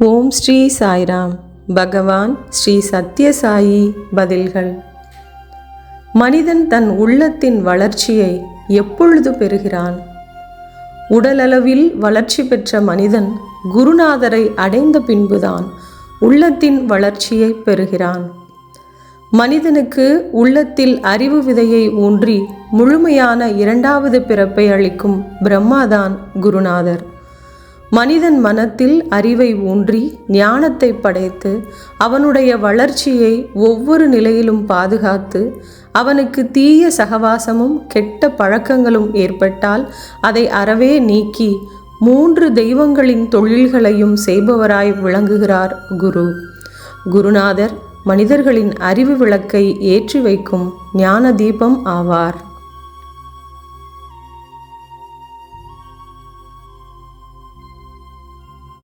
ஓம் ஸ்ரீ சாய்ராம். பகவான் ஸ்ரீ சத்யசாயி பதில்கள். மனிதன் தன் உள்ளத்தின் வளர்ச்சியை எப்பொழுது பெறுகிறான்? உடலளவில் வளர்ச்சி பெற்ற மனிதன் குருநாதரை அடைந்த பின்புதான் உள்ளத்தின் வளர்ச்சியை பெறுகிறான். மனிதனுக்கு உள்ளத்தில் அறிவு விதையை ஊன்றி முழுமையான இரண்டாவது பிறப்பை அளிக்கும் பிரம்மாதான் குருநாதர். மனிதன் மனத்தில் அறிவை ஊன்றி ஞானத்தை படைத்து அவனுடைய வளர்ச்சியை ஒவ்வொரு நிலையிலும் பாதுகாத்து அவனுக்கு தீய சகவாசமும் கெட்ட பழக்கங்களும் ஏற்பட்டால் அதை அறவே நீக்கி 3 தெய்வங்களின் தொழில்களையும் செய்பவராய் விளங்குகிறார் குரு. குருநாதர் மனிதர்களின் அறிவு விளக்கை ஏற்றி வைக்கும் ஞான தீபம் ஆவார்.